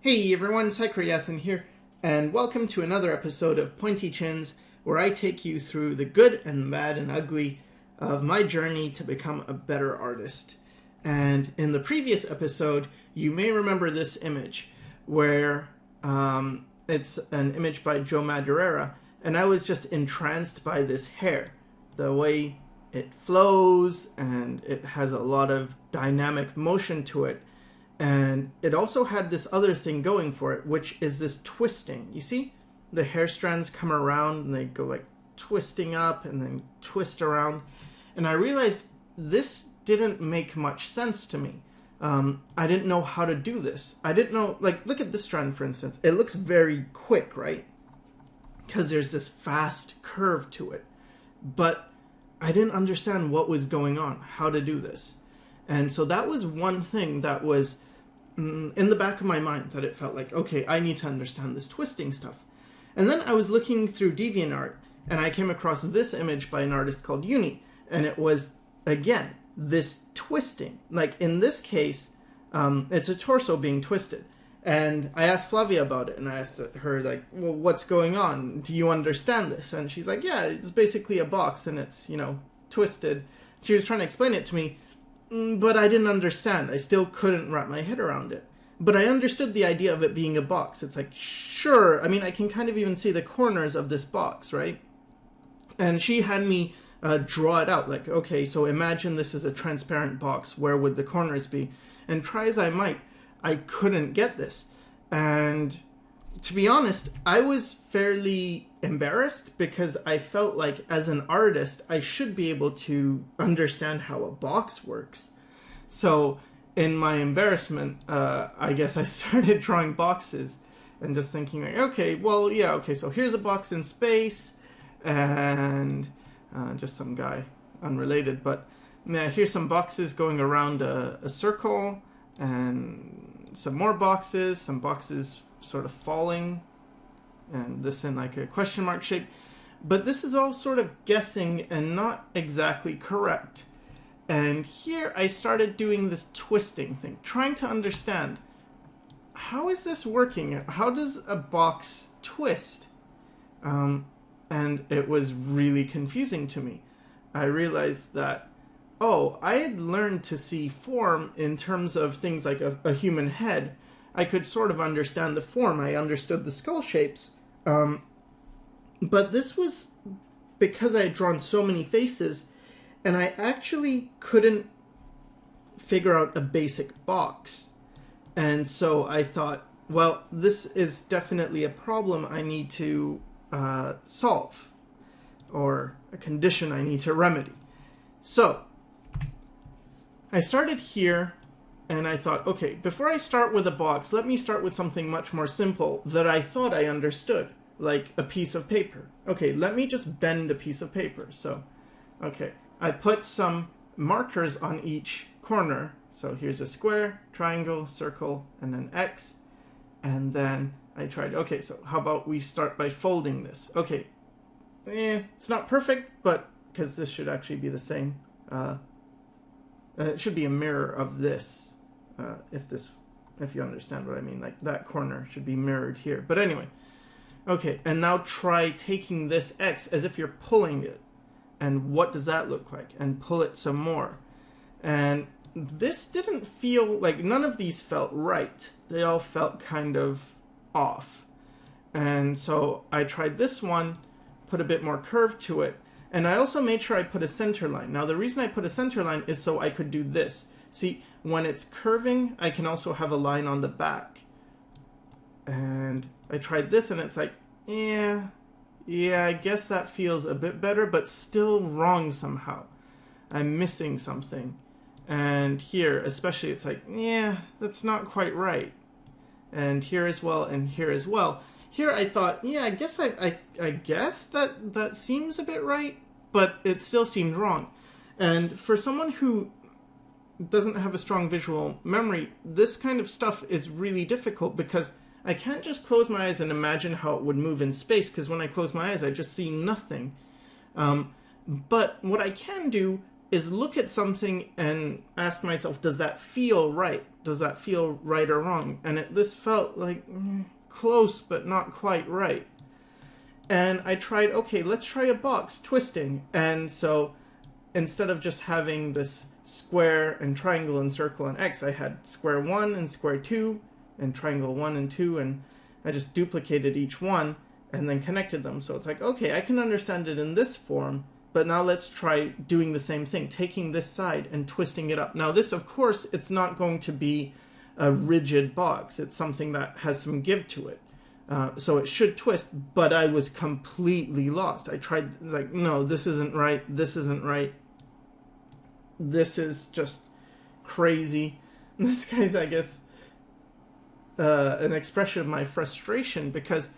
Hey everyone, Sycra here, and welcome to another episode of Pointy Chins, where I take you through the good and bad and ugly of my journey to become a better artist. And in the previous episode, you may remember this image, where it's an image by Joe Madureira, and I was just entranced by this hair, the way it flows, and it has a lot of dynamic motion to it. And it also had this other thing going for it, which is this twisting. You see? The hair strands come around and they go like twisting up and then twist around. And I realized this didn't make much sense to me. I didn't know how to do this. I didn't know, like, look at this strand, for instance. It looks very quick, right? Because there's this fast curve to it. But I didn't understand what was going on, how to do this. And so that was one thing that was in the back of my mind, that it felt like, okay, I need to understand this twisting stuff. And then I was looking through DeviantArt, and I came across this image by an artist called Uni, and it was, again, this twisting. Like, in this case, it's a torso being twisted. And I asked Flavia about it, and I asked her, like, well, what's going on? Do you understand this? And she's like, yeah, it's basically a box, and it's, you know, twisted. She was trying to explain it to me, but I didn't understand. I still couldn't wrap my head around it. But I understood the idea of it being a box. It's like, sure, I mean, I can kind of even see the corners of this box, right? And she had me draw it out. Like, okay, so imagine this is a transparent box. Where would the corners be? And try as I might, I couldn't get this. And to be honest, I was fairly embarrassed because I felt like as an artist, I should be able to understand how a box works. So in my embarrassment, I guess I started drawing boxes and just thinking like, okay, well, yeah, okay, so here's a box in space and just some guy unrelated, but yeah, here's some boxes going around a circle and some more boxes, some boxes sort of falling, and this in like a question mark shape. But this is all sort of guessing and not exactly correct. And here I started doing this twisting thing, trying to understand, how is this working? How does a box twist? And it was really confusing to me. I realized that, oh, I had learned to see form in terms of things like a human head. I could sort of understand the form. I understood the skull shapes. But this was because I had drawn so many faces, and I actually couldn't figure out a basic box. And so I thought, well, this is definitely a problem I need to solve, or a condition I need to remedy. So I started here. And I thought, okay, before I start with a box, let me start with something much more simple that I thought I understood, like a piece of paper. Okay, let me just bend a piece of paper. So, okay, I put some markers on each corner. So here's a square, triangle, circle, and then X. And then I tried, okay, so how about we start by folding this? Okay, it's not perfect, but because this should actually be the same. It should be a mirror of this. If you understand what I mean, like that corner should be mirrored here. But anyway, okay, and now try taking this X as if you're pulling it. And what does that look like? And pull it some more. And this didn't feel like, none of these felt right. They all felt kind of off. And so I tried this one, put a bit more curve to it. And I also made sure I put a center line. Now the reason I put a center line is so I could do this. See, when it's curving, I can also have a line on the back. And I tried this and it's like, yeah, I guess that feels a bit better, but still wrong somehow. I'm missing something. And here, especially, it's like, yeah, that's not quite right. And here as well, and here as well. Here I thought, yeah, I guess I guess that seems a bit right, but it still seemed wrong. And for someone who doesn't have a strong visual memory, this kind of stuff is really difficult because I can't just close my eyes and imagine how it would move in space, because when I close my eyes I just see nothing. But what I can do is look at something and ask myself, does that feel right? Does that feel right or wrong? And this felt like close, but not quite right. And I tried, okay, let's try a box twisting. And so instead of just having this square and triangle and circle and X, I had square 1 and square 2 and triangle 1 and 2, and I just duplicated each one and then connected them. So it's like, okay, I can understand it in this form, but now let's try doing the same thing, taking this side and twisting it up. Now this, of course, it's not going to be a rigid box. It's something that has some give to it. So it should twist, but I was completely lost. I tried, like, no, this isn't right, this isn't right. This is just crazy. This guy's, I guess, an expression of my frustration, because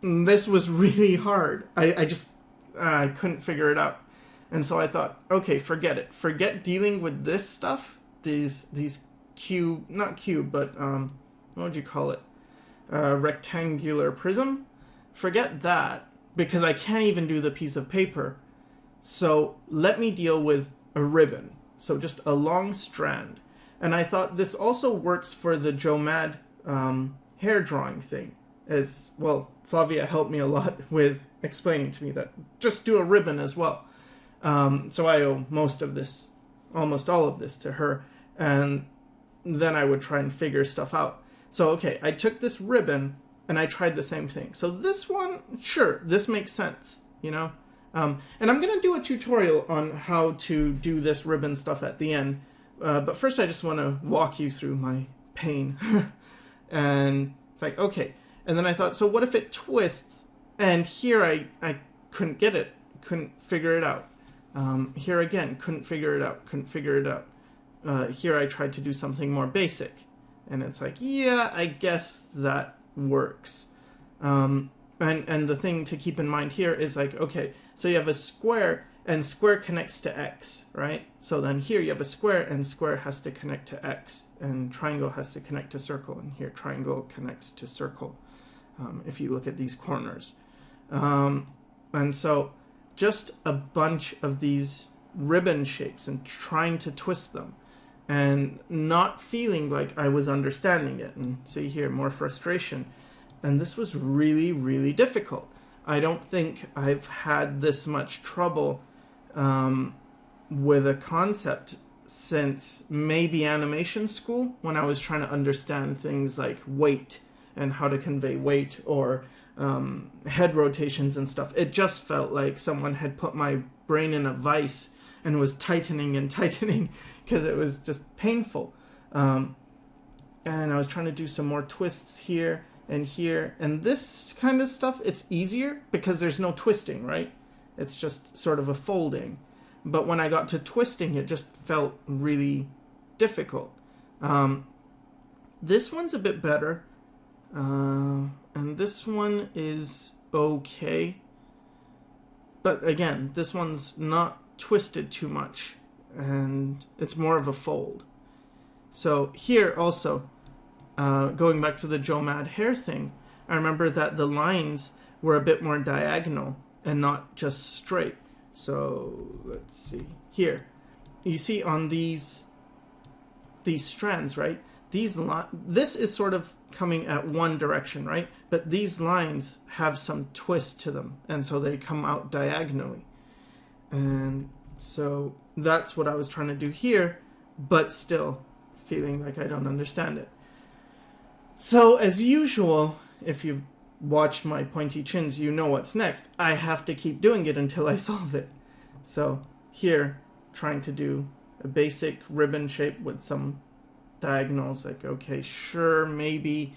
this was really hard. I couldn't figure it out. And so I thought, okay, forget it. Forget dealing with this stuff, these cube, not cube, but what would you call it? Rectangular prism. Forget that, because I can't even do the piece of paper. So let me deal with a ribbon. So just a long strand. And I thought this also works for the Joe Mad hair drawing thing. As well, Flavia helped me a lot with explaining to me that just do a ribbon as well. So I owe most of this, almost all of this, to her. And then I would try and figure stuff out. So, okay, I took this ribbon and I tried the same thing. So this one, sure, this makes sense, you know? And I'm going to do a tutorial on how to do this ribbon stuff at the end. But first I just want to walk you through my pain. And it's like, okay. And then I thought, so what if it twists? And here I couldn't get it, couldn't figure it out. Here again, couldn't figure it out, couldn't figure it out. Here I tried to do something more basic. And it's like, yeah, I guess that works. And the thing to keep in mind here is like, okay, so you have a square, and square connects to X, right? So then here you have a square, and square has to connect to X, and triangle has to connect to circle, and here triangle connects to circle, if you look at these corners. And so just a bunch of these ribbon shapes and trying to twist them, and not feeling like I was understanding it. And see here, more frustration. And this was really, really difficult. I don't think I've had this much trouble with a concept since maybe animation school, when I was trying to understand things like weight and how to convey weight, or head rotations and stuff. It just felt like someone had put my brain in a vice and was tightening and tightening, because it was just painful. And I was trying to do some more twists here and here. And this kind of stuff, it's easier because there's no twisting, right? It's just sort of a folding. But when I got to twisting, it just felt really difficult. This one's a bit better. And this one is okay. But again, this one's not twisted too much, and it's more of a fold. So here also, going back to the Joe Mad hair thing, I remember that the lines were a bit more diagonal and not just straight. So let's see here. You see on these strands, right? This is sort of coming at one direction, right? But these lines have some twist to them, and so they come out diagonally. And so that's what I was trying to do here, but still feeling like I don't understand it. So as usual, if you've watched my pointy chins, you know what's next. I have to keep doing it until I solve it. So here, trying to do a basic ribbon shape with some diagonals, like, okay, sure, maybe,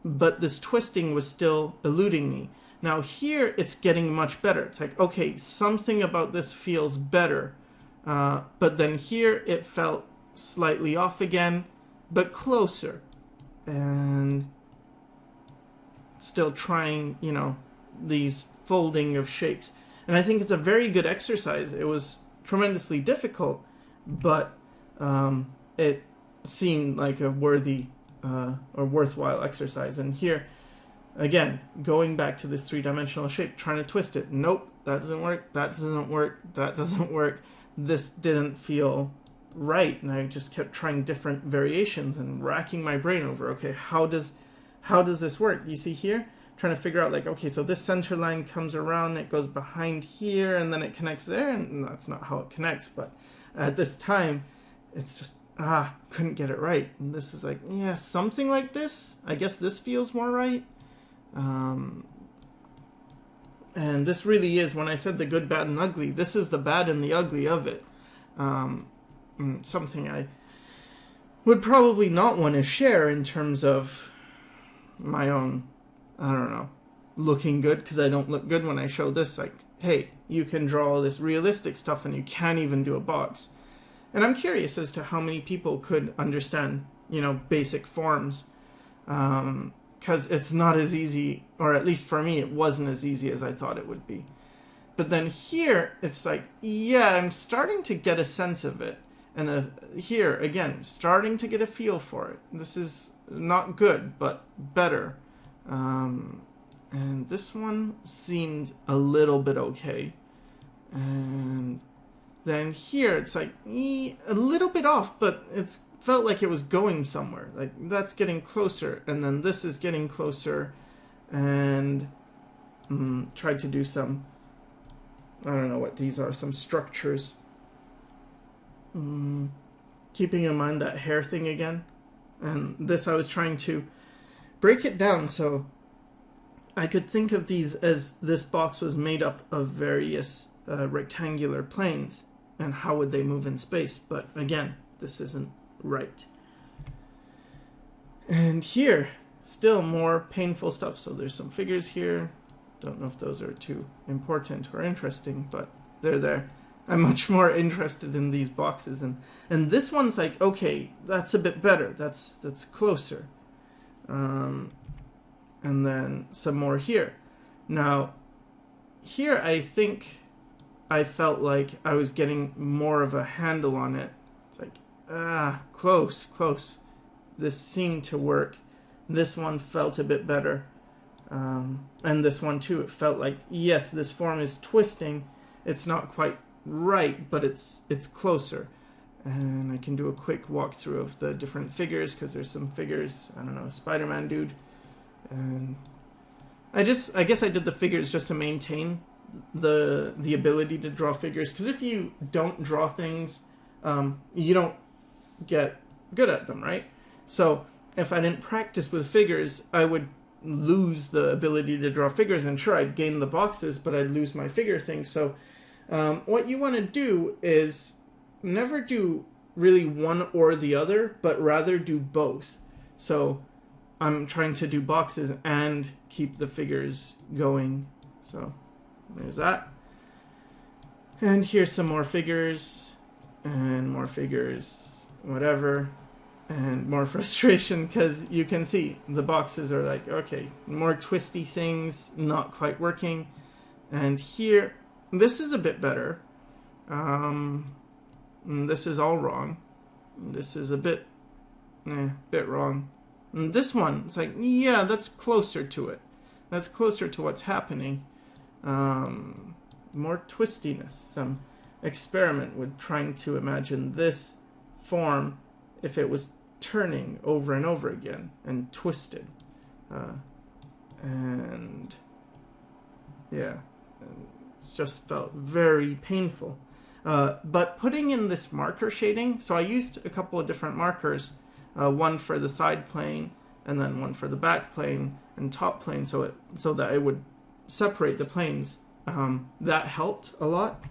but this twisting was still eluding me. Now here, it's getting much better. It's like, okay, something about this feels better, but then here it felt slightly off again, but closer, and still trying, you know, these folding of shapes. And I think it's a very good exercise. It was tremendously difficult, but it seemed like a worthy or worthwhile exercise. And here, again, going back to this three-dimensional shape, trying to twist it. Nope, that doesn't work, that doesn't work, that doesn't work. This didn't feel right, and I just kept trying different variations and racking my brain over, okay, how does this work? You see here, trying to figure out, like, okay, so this center line comes around, it goes behind here, and then it connects there, and that's not how it connects. But at this time, it's just couldn't get it right. And this is like, yeah, something like this. I guess this feels more right. And this really is, when I said the good, bad, and ugly, this is the bad and the ugly of it. Something I would probably not want to share in terms of my own, I don't know, looking good, because I don't look good when I show this. Like, hey, you can draw all this realistic stuff and you can't even do a box. And I'm curious as to how many people could understand, you know, basic forms. Because it's not as easy, or at least for me, it wasn't as easy as I thought it would be. But then here, it's like, yeah, I'm starting to get a sense of it. And here, again, starting to get a feel for it. This is not good, but better. And this one seemed a little bit okay. And then here, it's like, a little bit off, but it's felt like it was going somewhere. Like, that's getting closer, and then this is getting closer, and tried to do some, I don't know what these are, some structures. Keeping in mind that hair thing again. And this, I was trying to break it down so I could think of these as this box was made up of various rectangular planes, and how would they move in space. But again, this isn't right. And here, still more painful stuff. So there's some figures here. Don't know if those are too important or interesting, but they're there. I'm much more interested in these boxes, and this one's like, okay, that's a bit better. That's closer. And then some more here. Now, here I think I felt like I was getting more of a handle on it. It's like, close. This seemed to work. This one felt a bit better. And this one too, it felt like, yes, this form is twisting. It's not quite right, but it's closer. And I can do a quick walkthrough of the different figures, because there's some figures, I don't know, Spider-Man dude. And I guess I did the figures just to maintain the ability to draw figures, because if you don't draw things, you don't get good at them, right? So if I didn't practice with figures, I would lose the ability to draw figures, and sure, I'd gain the boxes, but I'd lose my figure thing. So what you want to do is never do really one or the other, but rather do both. So I'm trying to do boxes and keep the figures going. So there's that. And here's some more figures, and more figures, whatever, and more frustration, because you can see the boxes are like, okay, more twisty things, not quite working. And here, this is a bit better. This is all wrong. This is a bit wrong. And this one, it's like, yeah, that's closer to it. That's closer to what's happening. More twistiness. Some experiment with trying to imagine this form if it was turning over and over again and twisted. And yeah, it just felt very painful. But putting in this marker shading, so I used a couple of different markers, one for the side plane, and then one for the back plane and top plane, so that it would separate the planes. That helped a lot,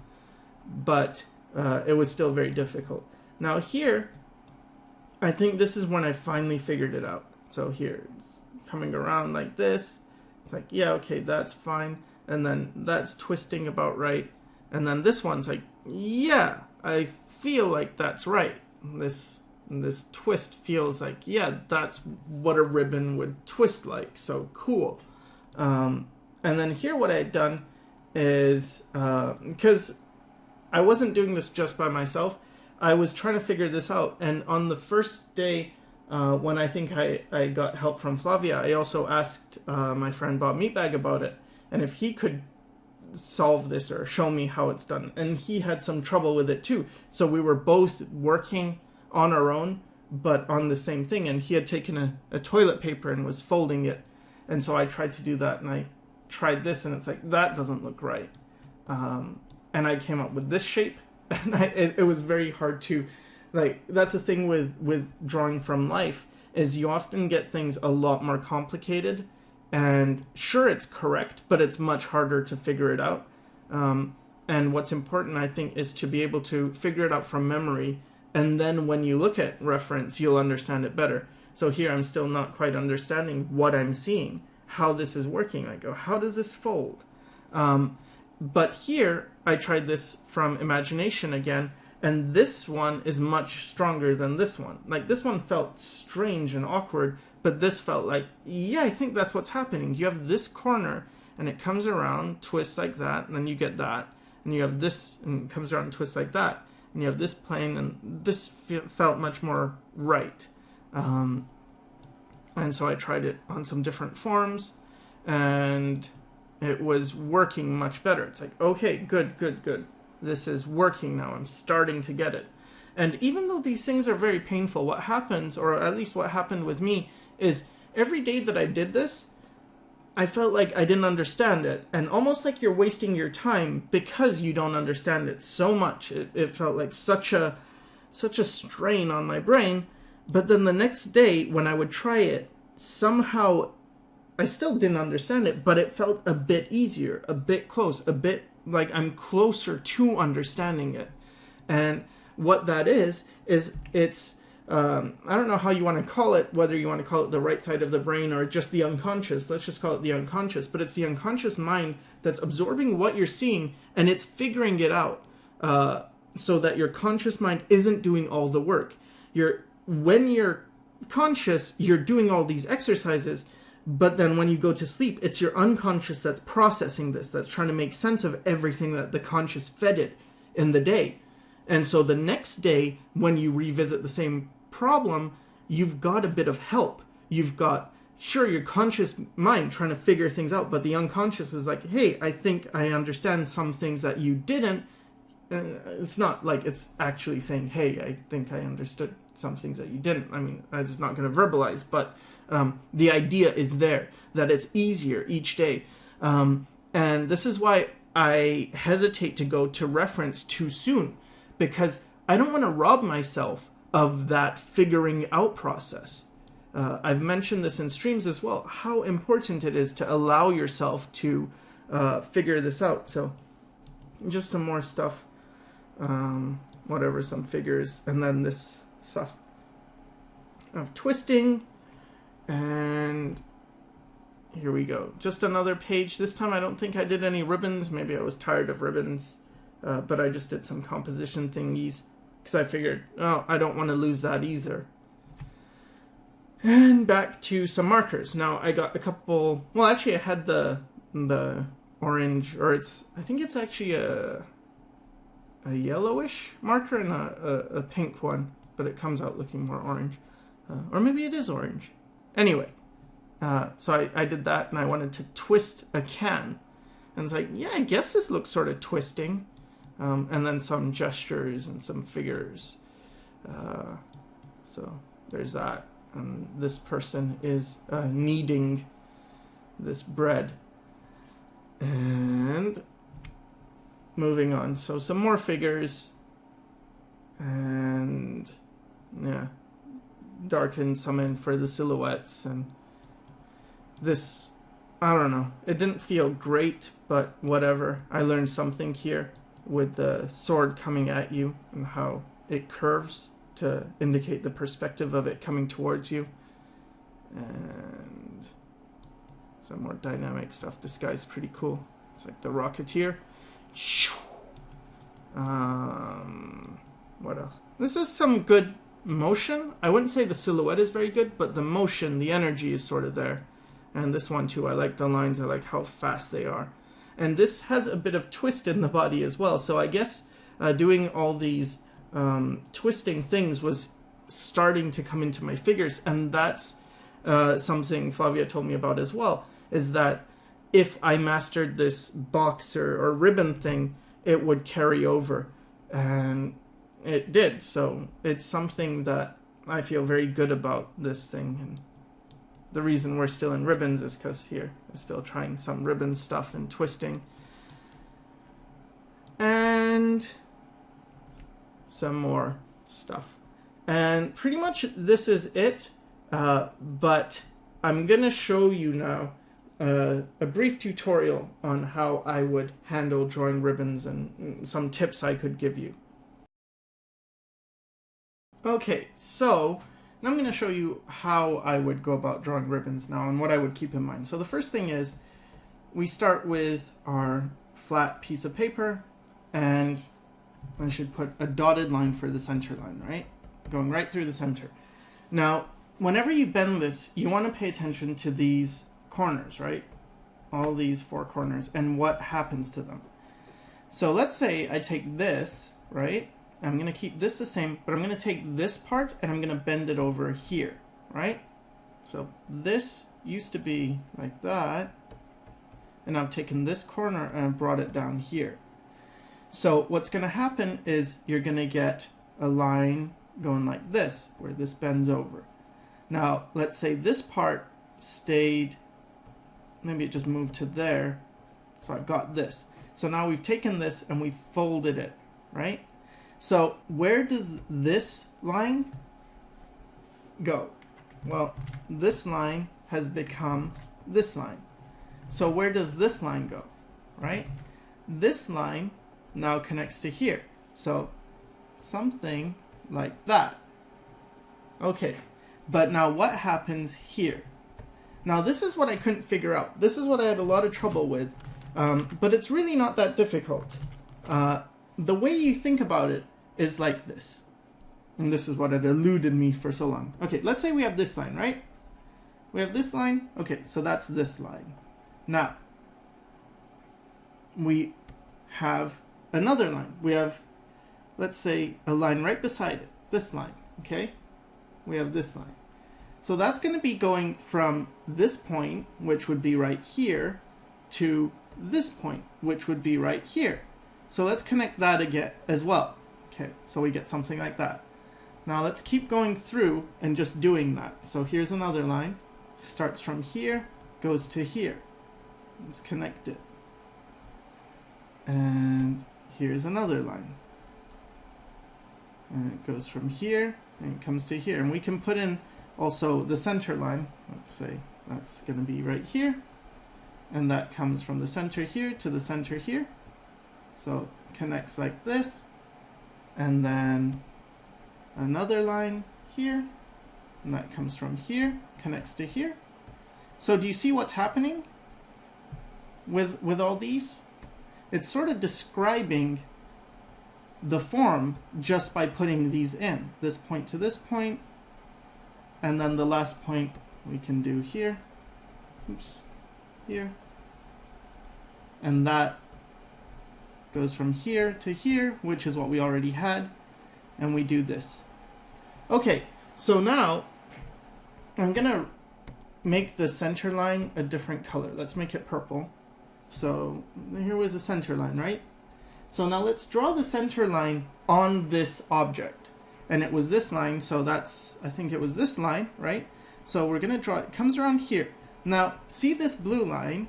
but it was still very difficult. Now here, I think this is when I finally figured it out. So here, it's coming around like this. It's like, yeah, okay, that's fine. And then that's twisting about right. And then this one's like, yeah, I feel like that's right. This twist feels like, yeah, that's what a ribbon would twist like. So cool. And then here what I had done is, because I wasn't doing this just by myself, I was trying to figure this out. And on the first day, when I think I got help from Flavia, I also asked my friend Bob Meatbag about it, and if he could solve this or show me how it's done. And he had some trouble with it too. So we were both working on our own, but on the same thing. And he had taken a toilet paper and was folding it. And so I tried to do that, and I tried this, and it's like, that doesn't look right. And I came up with this shape, and it was very hard to, like, that's the thing with drawing from life, is you often get things a lot more complicated. And sure, it's correct, but it's much harder to figure it out. And what's important, I think, is to be able to figure it out from memory. And then when you look at reference, you'll understand it better. So here I'm still not quite understanding what I'm seeing, how this is working. I go, how does this fold? But here I tried this from imagination again. And this one is much stronger than this one. Like, this one felt strange and awkward, but this felt like, yeah, I think that's what's happening. You have this corner, and it comes around, twists like that, and then you get that. And you have this, and it comes around and twists like that. And you have this plane, and this felt much more right. And so I tried it on some different forms, and it was working much better. It's like, okay, good, good, good. This is working now. I'm starting to get it. And even though these things are very painful, what happens, or at least what happened with me, is every day that I did this, I felt like I didn't understand it. And almost like you're wasting your time because you don't understand it so much. It felt like such a strain on my brain. But then the next day, when I would try it, somehow I still didn't understand it, but it felt a bit easier, a bit close, a bit like I'm closer to understanding it. And what that is it's, I don't know how you want to call it, whether you want to call it the right side of the brain or just the unconscious. Let's just call it the unconscious. But it's the unconscious mind that's absorbing what you're seeing, and it's figuring it out so that your conscious mind isn't doing all the work. When you're conscious, you're doing all these exercises, but then when you go to sleep, it's your unconscious that's processing this, that's trying to make sense of everything that the conscious fed it in the day. And so the next day, when you revisit the same problem, you've got a bit of help. You've got, sure, your conscious mind trying to figure things out, but the unconscious is like, hey, I think I understand some things that you didn't. It's not like it's actually saying, hey, I think I understood some things that you didn't. I mean, it's not going to verbalize, but the idea is there, that it's easier each day. And this is why I hesitate to go to reference too soon, because I don't want to rob myself of that figuring out process. I've mentioned this in streams as well, how important it is to allow yourself to figure this out. So just some more stuff, whatever, some figures, and then this stuff of twisting. And here we go. Just another page. This time I don't think I did any ribbons. Maybe I was tired of ribbons. But I just did some composition thingies because I figured, oh, I don't want to lose that either. And back to some markers. Now I got a couple. Well, actually, I had the orange, or I think it's actually a yellowish marker and a pink one, but it comes out looking more orange, or maybe it is orange. Anyway, so I did that, and I wanted to twist a can, and it's like, yeah, I guess this looks sort of twisting. And then some gestures and some figures. So there's that. And this person is kneading this bread. And moving on. So some more figures. And yeah, darken some in for the silhouettes. And this, I don't know. It didn't feel great, but whatever. I learned something here, with the sword coming at you and how it curves to indicate the perspective of it coming towards you. And some more dynamic stuff. This guy's pretty cool. It's like the Rocketeer. What else? This is some good motion. I wouldn't say the silhouette is very good, but the motion, the energy is sort of there. And this one too, I like the lines. I like how fast they are. And this has a bit of twist in the body as well. So I guess doing all these twisting things was starting to come into my figures. And that's something Flavia told me about as well, is that if I mastered this box or ribbon thing, it would carry over. And it did. So it's something that I feel very good about this thing. And the reason we're still in ribbons is because here we're still trying some ribbon stuff and twisting. And some more stuff. And pretty much this is it. But I'm going to show you now a brief tutorial on how I would handle drawing ribbons and some tips I could give you. Okay, so now I'm going to show you how I would go about drawing ribbons now and what I would keep in mind. So the first thing is we start with our flat piece of paper, and I should put a dotted line for the center line, right? Going right through the center. Now, whenever you bend this, you want to pay attention to these corners, right? All these four corners and what happens to them. So let's say I take this, right? I'm going to keep this the same, but I'm going to take this part and I'm going to bend it over here, right? So this used to be like that, and I've taken this corner and I've brought it down here. So what's going to happen is you're going to get a line going like this, where this bends over. Now, let's say this part stayed, maybe it just moved to there, so I've got this. So now we've taken this and we've folded it, right? So where does this line go? Well, this line has become this line. So where does this line go, right? This line now connects to here. So something like that. Okay, but now what happens here? Now this is what I couldn't figure out. This is what I had a lot of trouble with, but it's really not that difficult. The way you think about it is like this. And this is what had eluded me for so long. Okay, let's say we have this line, right? We have this line. Okay, so that's this line. Now, we have another line. We have, let's say, a line right beside it. This line, okay? We have this line. So that's going to be going from this point, which would be right here, to this point, which would be right here. So let's connect that again as well. Okay, so we get something like that. Now let's keep going through and just doing that. So here's another line. Starts from here, goes to here. Let's connect it. And here's another line. And it goes from here and it comes to here. And we can put in also the center line. Let's say that's going to be right here. And that comes from the center here to the center here. So it connects like this. And then another line here. And that comes from here, connects to here. So do you see what's happening with all these? It's sort of describing the form just by putting these in. This point to this point, and then the last point we can do here. Oops, here. And that goes from here to here, which is what we already had, and we do this. Okay, so now I'm gonna make the center line a different color. Let's make it purple. So here was the center line, right? So now let's draw the center line on this object. And it was this line, so that's, I think it was this line, right? So we're gonna draw, it comes around here. Now, see this blue line?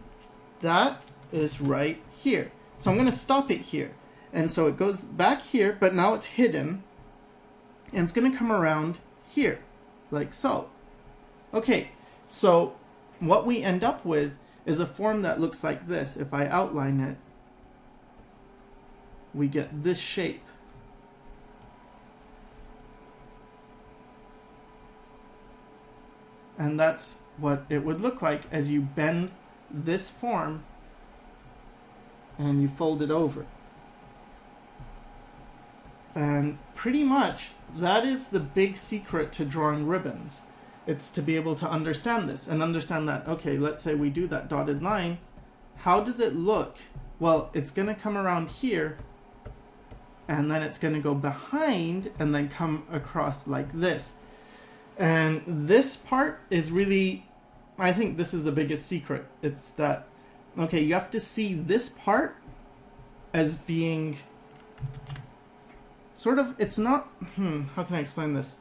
That is right here. So I'm gonna stop it here. And so it goes back here, but now it's hidden. And it's gonna come around here, like so. Okay, so what we end up with is a form that looks like this. If I outline it, we get this shape. And that's what it would look like as you bend this form and you fold it over. And pretty much that is the big secret to drawing ribbons. It's to be able to understand this and understand that, okay, let's say we do that dotted line. How does it look? Well, it's going to come around here, and then it's going to go behind and then come across like this. And this part is really, I think this is the biggest secret. It's that okay, you have to see this part as being sort of, it's not, how can I explain this?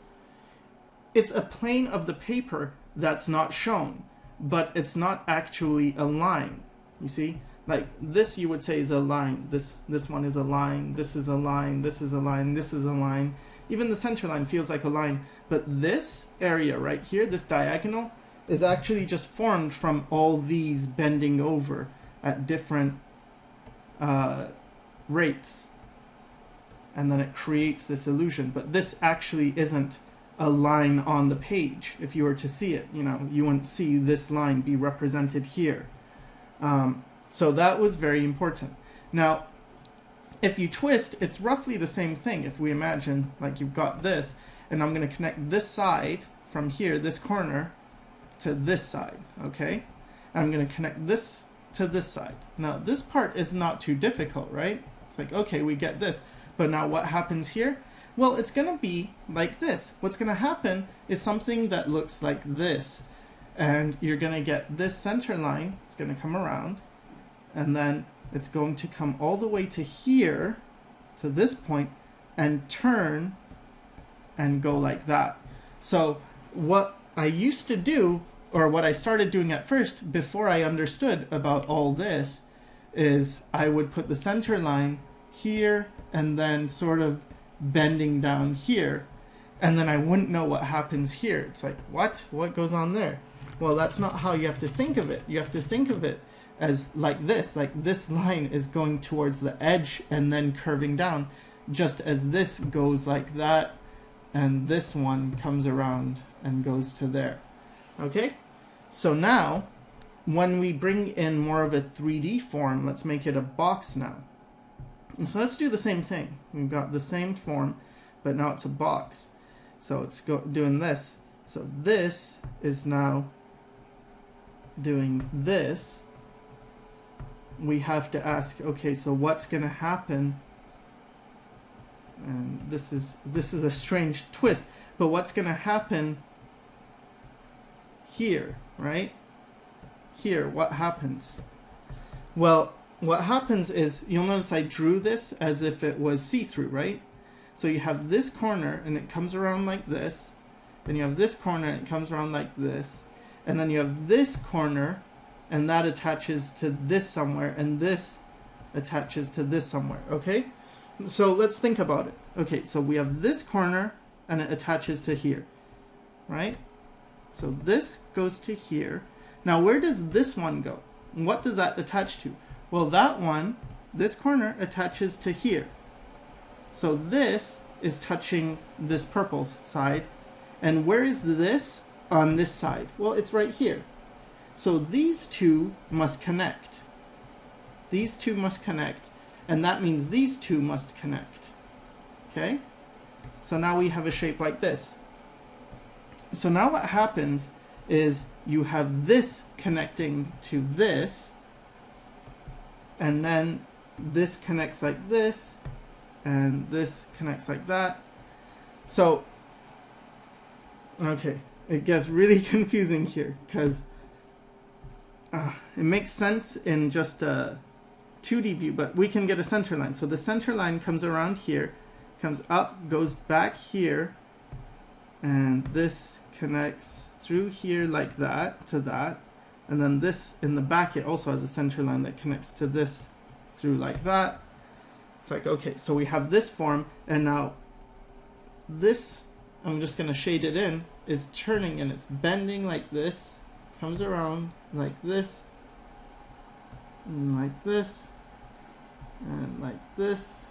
It's a plane of the paper that's not shown, but it's not actually a line, you see? Like this you would say is a line, this one is a line, this is a line, this is a line, this is a line. Even the center line feels like a line, but this area right here, this diagonal, is actually just formed from all these bending over at different rates. And then it creates this illusion, but this actually isn't a line on the page. If you were to see it, you know, you wouldn't see this line be represented here. So that was very important. Now, if you twist, it's roughly the same thing. If we imagine, like you've got this, and I'm going to connect this side from here, this corner, to this side, okay? And I'm going to connect this to this side. Now, this part is not too difficult, right? It's like, okay, we get this. But now what happens here? Well, it's going to be like this. What's going to happen is something that looks like this. And you're going to get this center line. It's going to come around. And then it's going to come all the way to here, to this point, and turn and go like that. So what I used to do, or what I started doing at first, before I understood about all this, is I would put the center line here and then sort of bending down here, and then I wouldn't know what happens here. It's like, what goes on there? Well, that's not how you have to think of it. You have to think of it as like this line is going towards the edge and then curving down, just as this goes like that, and this one comes around and goes to there. Okay, so now when we bring in more of a 3D form, let's make it a box now. So let's do the same thing. We've got the same form, but now it's a box. So it's doing this. So this is now doing this. We have to ask, okay, so what's going to happen? And this is a strange twist, but what's going to happen here, right? Here, what happens? Well, what happens is, you'll notice I drew this as if it was see-through, right? So you have this corner and it comes around like this, then you have this corner and it comes around like this, and then you have this corner and that attaches to this somewhere, and this attaches to this somewhere, okay? So let's think about it. Okay, so we have this corner and it attaches to here, right? So this goes to here. Now where does this one go? What does that attach to? Well, that one, this corner attaches to here. So this is touching this purple side. And where is this on this side? Well, it's right here. So these two must connect. These two must connect. And that means these two must connect. Okay? So now we have a shape like this. So now what happens is you have this connecting to this, and then this connects like this, and this connects like that. So, okay, it gets really confusing here, because it makes sense in just a 2D view, but we can get a center line. So the center line comes around here, comes up, goes back here, and this connects through here like that to that, and then this in the back, it also has a center line that connects to this through like that. It's like, okay, so we have this form, and now this, I'm just going to shade it in, is turning and it's bending like this, comes around like this, and like this, and like this.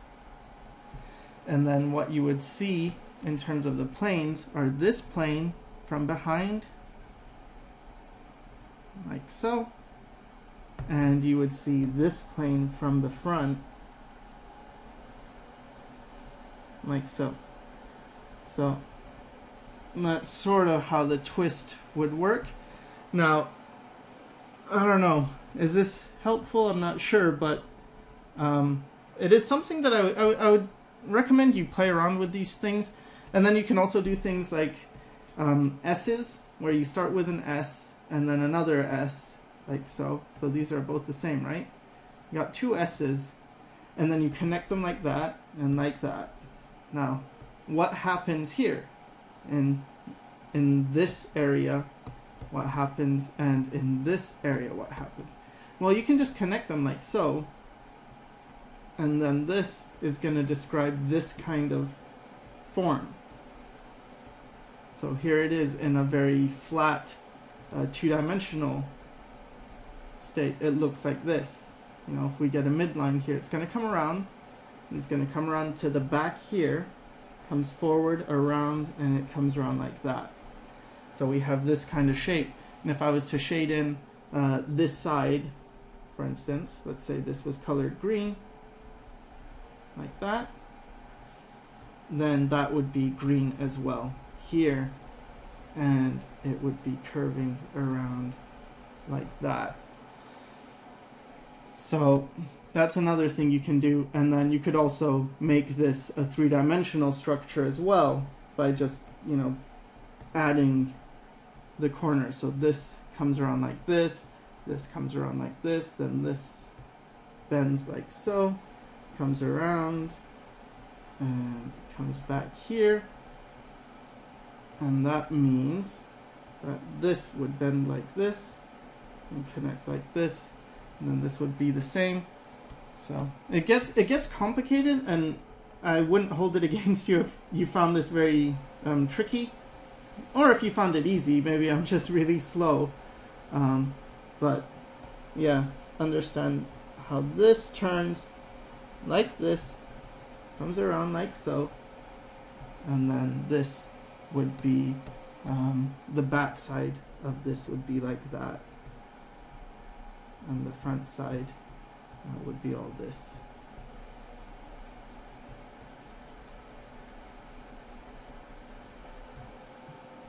And then what you would see in terms of the planes are this plane from behind, like so, and you would see this plane from the front, like so. So that's sort of how the twist would work. Now, I don't know, is this helpful? I'm not sure, but it is something that I would recommend you play around with these things. And then you can also do things like S's, where you start with an S and then another S like so. So these are both the same, right? You got two S's, and then you connect them like that and like that. Now, what happens here? In this area, what happens, and in this area, what happens? Well, you can just connect them like so, and then this is going to describe this kind of form. So here it is in a very flat, two-dimensional state. It looks like this. You know, if we get a midline here, it's going to come around, and it's going to come around to the back here, comes forward, around, and it comes around like that. So we have this kind of shape. And if I was to shade in this side, for instance, let's say this was colored green, like that, then that would be green as well here, and it would be curving around like that. So that's another thing you can do. And then you could also make this a three-dimensional structure as well by just, you know, adding the corners. So this comes around like this comes around like this, then this bends like so, comes around and comes back here, and that means that this would bend like this and connect like this, and then this would be the same. So it gets complicated, and I wouldn't hold it against you if you found this very tricky, or if you found it easy. Maybe I'm just really slow, but yeah, understand how this turns like this, comes around like so, and then this would be the back side of this would be like that, and the front side would be all this.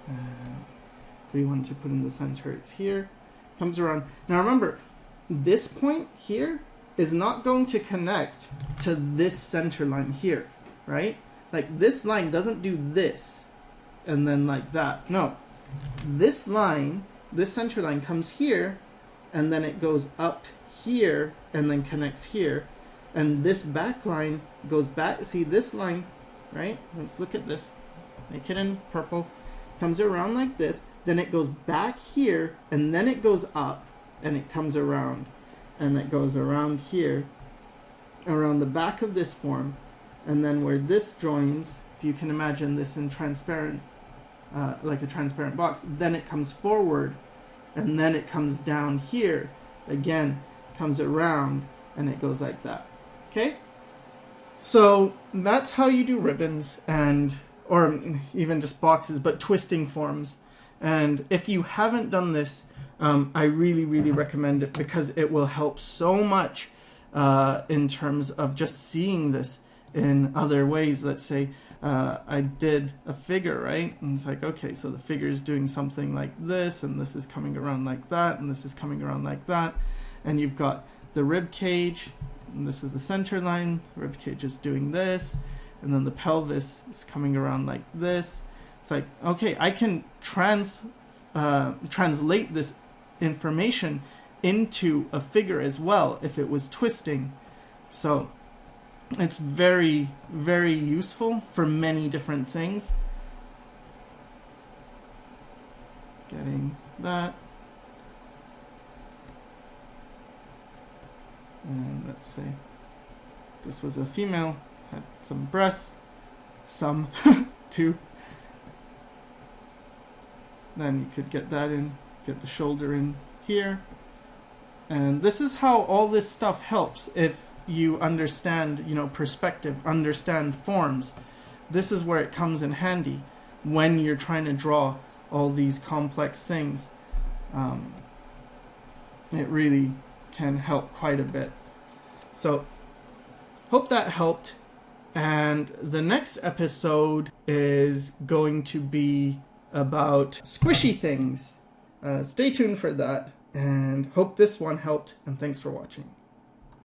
And if we want to put in the center, it's here, comes around. Now remember, this point here is not going to connect to this center line here, right? Like this line doesn't do this and then like that. No, this line, this center line comes here, and then it goes up here and then connects here, and this back line goes back. See this line, right? Let's look at this, make it in purple, comes around like this, then it goes back here, and then it goes up and it comes around, and it goes around here, around the back of this form, and then where this joins, if you can imagine this in transparent, like a transparent box, then it comes forward, and then it comes down here, again, comes around, and it goes like that. Okay? So that's how you do ribbons, and or even just boxes, but twisting forms. And if you haven't done this, I really, really recommend it, because it will help so much in terms of just seeing this in other ways. Let's say I did a figure, right? And it's like, okay, so the figure is doing something like this, and this is coming around like that, and this is coming around like that. And you've got the rib cage, and this is the center line. The rib cage is doing this, and then the pelvis is coming around like this. It's like, okay, I can translate this information into a figure as well if it was twisting. So it's very, very useful for many different things. Getting that. And let's say this was a female, had some breasts, some, two. Then you could get that in, get the shoulder in here. And this is how all this stuff helps if you understand, you know, perspective, understand forms. This is where it comes in handy when you're trying to draw all these complex things. It really can help quite a bit. So, hope that helped. And the next episode is going to be about squishy things. Stay tuned for that, and hope this one helped, and thanks for watching.